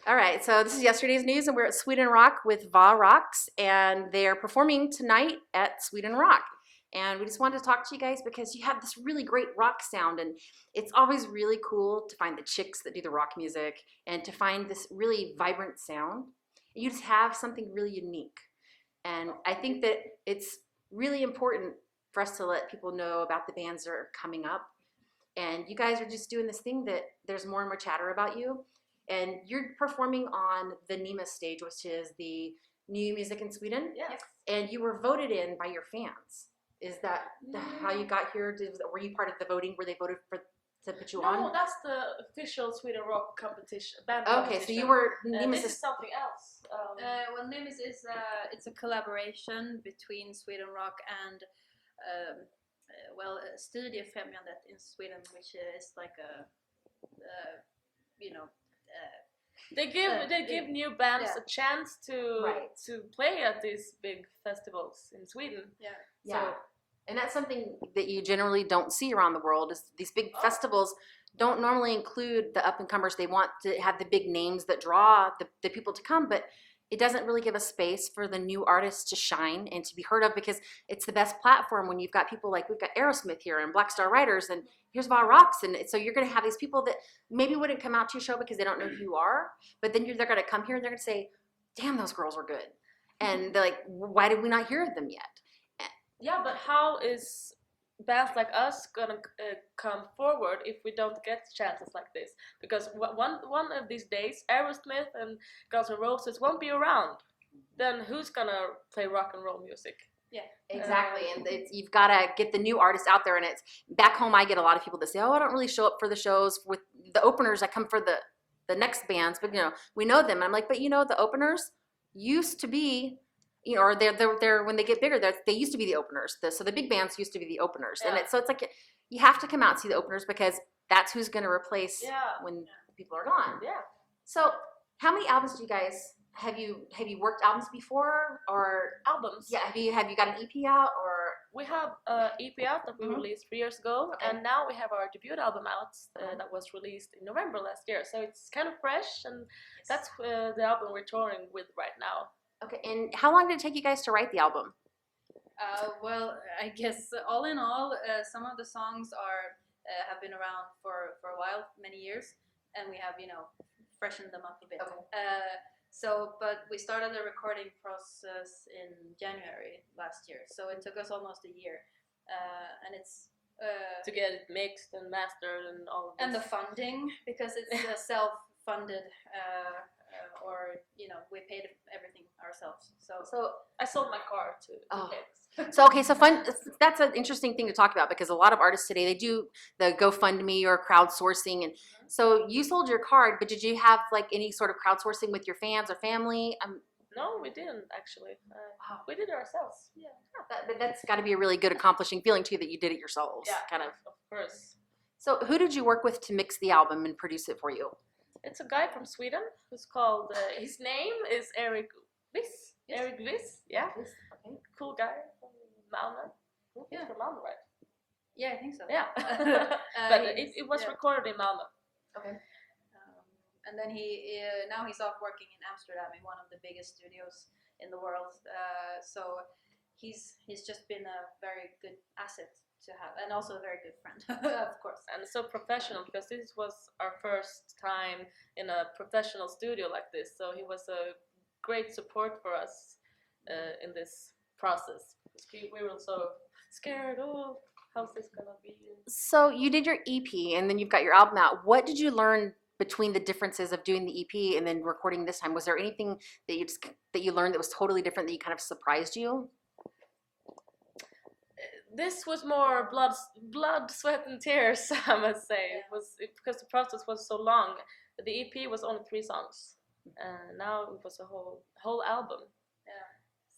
All right, so this is yesterday's news, and we're at Sweden Rock with Va Rocks, and they are performing tonight at Sweden Rock. And we just wanted to talk to you guys because you have this really great rock sound, and it's always really cool to find the chicks that do the rock music and to find this really vibrant sound. You just have something really unique. And I think that it's really important for us to let people know about the bands that are coming up. And you guys are just doing this thing that there's more and more chatter about you. And you're performing on the NEMIS stage, which is the new music in Sweden. Yes. And you were voted in by your fans. Is that how you got here? Were you part of the voting where they voted to put you on? No, that's the official Sweden Rock competition. Band Okay, competition. so you were NEMIS. This is something else. Well, NEMIS is it's a collaboration between Sweden Rock and Studiefrämjandet in Sweden, which is like a they give new bands a chance to play at these big festivals in Sweden. Yeah. And that's something that you generally don't see around the world is these big festivals don't normally include the up-and-comers. They want to have the big names that draw the people to come, but it doesn't really give a space for the new artists to shine and to be heard of because it's the best platform when you've got people like we've got Aerosmith here and Black Star Riders and here's Va Rocks. And so you're going to have these people that maybe wouldn't come out to your show because they don't know who you are, but then they're going to come here and they're going to say, damn, those girls were good. And they're like, why did we not hear them yet? Yeah, but how is bands like us gonna come forward if we don't get chances like this? Because one of these days, Aerosmith and Guns N' Roses won't be around. Then who's gonna play rock and roll music? Yeah, exactly. And you've got to get the new artists out there. And it's back home. I get a lot of people that say, "Oh, I don't really show up for the shows with the openers. I come for the next bands." But we know them. And I'm like, but the openers used to be. Or they're when they get bigger, they used to be the openers. So the big bands used to be the openers, and it's like you have to come out and see the openers because that's who's going to replace when people are gone. Yeah. So how many albums do you guys have you worked albums before or albums? Yeah. Have you got an EP out or? We have an EP out that we released 3 years ago, and now we have our debut album out that was released in November last year. So it's kind of fresh, and that's the album we're touring with right now. Okay, and how long did it take you guys to write the album? Well, I guess all in all, some of the songs have been around for a while, many years, and we have freshened them up a bit. Okay. But we started the recording process in January last year, so it took us almost a year, and it's to get it mixed and mastered and all of this. And the funding, because it's self-funded. Or we paid everything ourselves. So I sold my car too. Oh. So fun. That's an interesting thing to talk about because a lot of artists today they do the GoFundMe or crowdsourcing, and so you sold your card, but did you have like any sort of crowdsourcing with your fans or family? No, we didn't actually. We did it ourselves. Yeah. But that's got to be a really good accomplishing feeling too that you did it yourselves. Yeah, kind of. Of course. So who did you work with to mix the album and produce it for you? It's a guy from Sweden who's called, his name is Eric Wiss. Yes. Eric Wiss, yeah. Okay. Cool guy from Malmö. He's from Malmö, right? Yeah, I think so. Yeah. But it was recorded in Malmö. Okay. And then now he's off working in Amsterdam in one of the biggest studios in the world. So he's just been a very good asset to have, and also a very good friend, of course. And so professional, because this was our first time in a professional studio like this. So he was a great support for us in this process. We were so scared. Oh, how's this gonna be? So you did your EP, and then you've got your album out. What did you learn between the differences of doing the EP and then recording this time? Was there anything that you learned that was totally different that you kind of surprised you? This was more blood, sweat, and tears, I must say. It was because the process was so long. The EP was only 3 songs, and now it was a whole album. Yeah.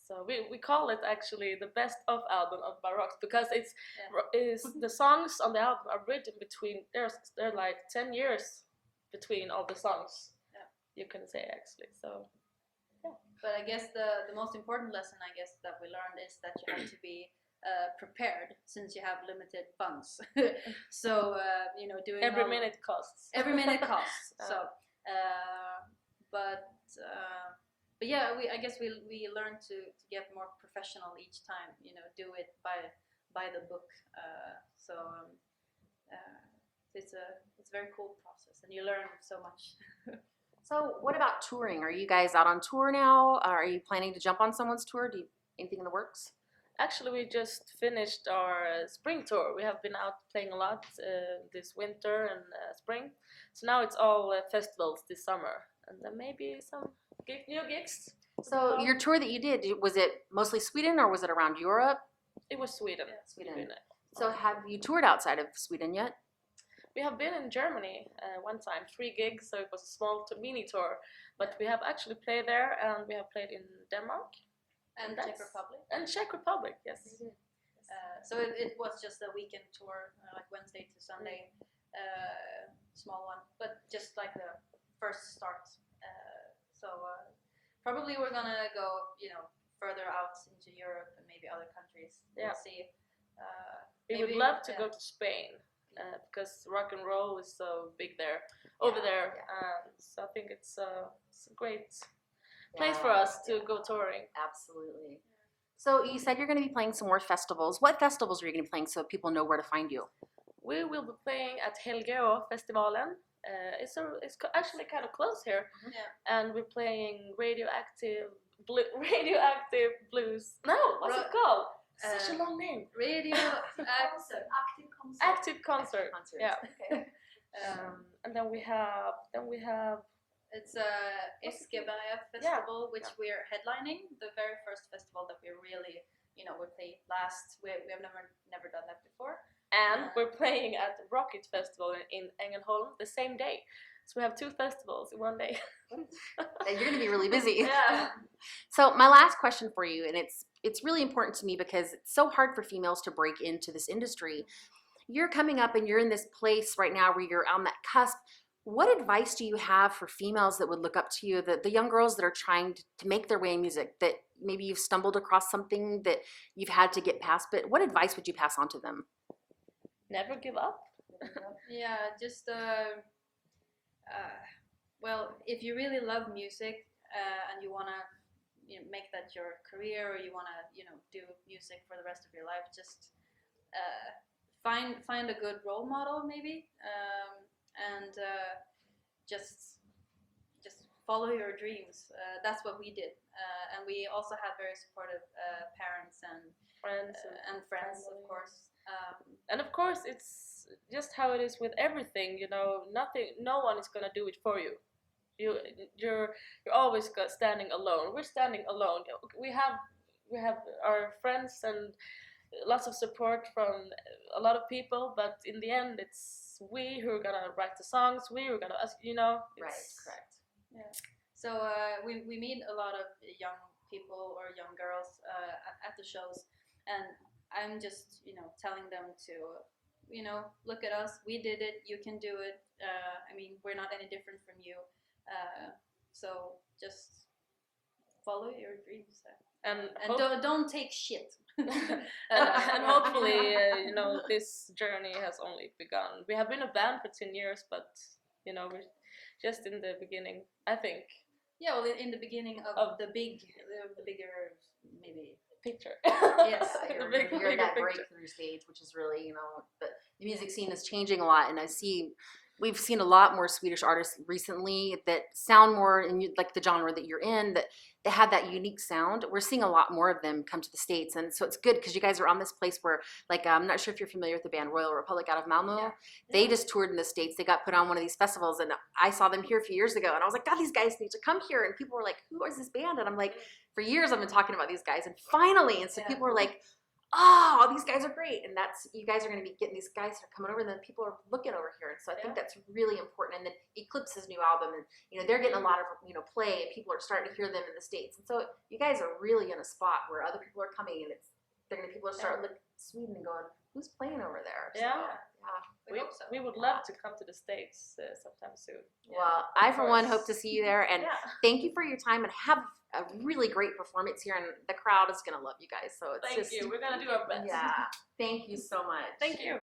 So we call it actually the best of album of Va Rocks because is the songs on the album are written between they're like 10 years between all the songs. Yeah. You can say actually. So. Yeah. But I guess the most important lesson that we learned is that you have to be prepared since you have limited funds. So doing every minute costs. Every minute costs. So But yeah, I guess we learn to get more professional each time. Do it by the book. So it's a very cool process, and you learn so much. So what about touring? Are you guys out on tour now? Are you planning to jump on someone's tour? Anything in the works? Actually, we just finished our spring tour. We have been out playing a lot this winter and spring. So now it's all festivals this summer, and then maybe some new gigs. So your tour that you did, was it mostly Sweden or was it around Europe? It was Sweden. Yeah, Sweden. So have you toured outside of Sweden yet? We have been in Germany one time, 3 gigs, so it was a small mini tour. But we have actually played there, and we have played in Denmark. And Czech Republic. And Czech Republic, yes. So it was just a weekend tour, like Wednesday to Sunday, small one, but just like the first start. So probably we're gonna go, further out into Europe and maybe other countries. We'll see. We would love to go to Spain because rock and roll is so big there, over there. So I think it's a great place for us to go touring. Absolutely. So you said you're going to be playing some more festivals. What festivals are you going to be playing so people know where to find you? We will be playing at Helgeå Festivalen. It's actually kind of close here. And we're playing radioactive blues. No, what's it called? Such a long name. Active concert. Yeah. Okay. And then we have. It's a Eskeberga festival, which we're headlining. The very first festival that we really, we played last. We have never done that before. And we're playing at the Rocket Festival in Ängelholm the same day. So we have 2 festivals in one day. You're going to be really busy. Yeah. So my last question for you, and it's really important to me because it's so hard for females to break into this industry. You're coming up and you're in this place right now where you're on that cusp. What advice do you have for females that would look up to you, the young girls that are trying to make their way in music, that maybe you've stumbled across something that you've had to get past, but what advice would you pass on to them? Never give up. Yeah, just well, if you really love music and you want to make that your career, or you want to do music for the rest of your life, just find a good role model maybe, and just follow your dreams. That's what we did, and we also had very supportive parents and friends, of course. And of course, it's just how it is with everything. No one is gonna do it for you. You're always standing alone. We're standing alone. We have our friends and lots of support from a lot of people, but in the end, it's we who are gonna write the songs. We who are gonna, Right, correct. Yeah. So we meet a lot of young people or young girls at the shows, and I'm just telling them to look at us. We did it. You can do it. I mean, we're not any different from you. So just follow your dreams and don't take shit. and hopefully, this journey has only begun. We have been a band for 10 years, but we're just in the beginning, I think. Yeah, well, in the beginning of the bigger maybe picture. Yes, you're in that breakthrough stage, which is really, the music scene is changing a lot, and we've seen a lot more Swedish artists recently that sound more in like the genre that you're in, that they have that unique sound. We're seeing a lot more of them come to the States, and so it's good because you guys are on this place where, like, I'm not sure if you're familiar with the band Royal Republic out of Malmo. Yeah. They just toured in the States. They got put on one of these festivals, and I saw them here a few years ago, and I was like, God, these guys need to come here. And people were like, who is this band? And I'm like, for years I've been talking about these guys, and finally, and so people were like, oh, these guys are great, and you guys are going to be getting these guys that are coming over, and then people are looking over here, and so I think that's really important. And then Eclipse's new album, and they're getting a lot of play, and people are starting to hear them in the States, and so you guys are really in a spot where other people are coming, and people are starting to look at Sweden and going, who's playing over there? So, we would love to come to the States sometime soon. Well, I for one hope to see you there, and thank you for your time, and have a really great performance here, and the crowd is going to love you guys. So it's Thank you. We're going to do our best. Yeah. Thank you so much. Thank you.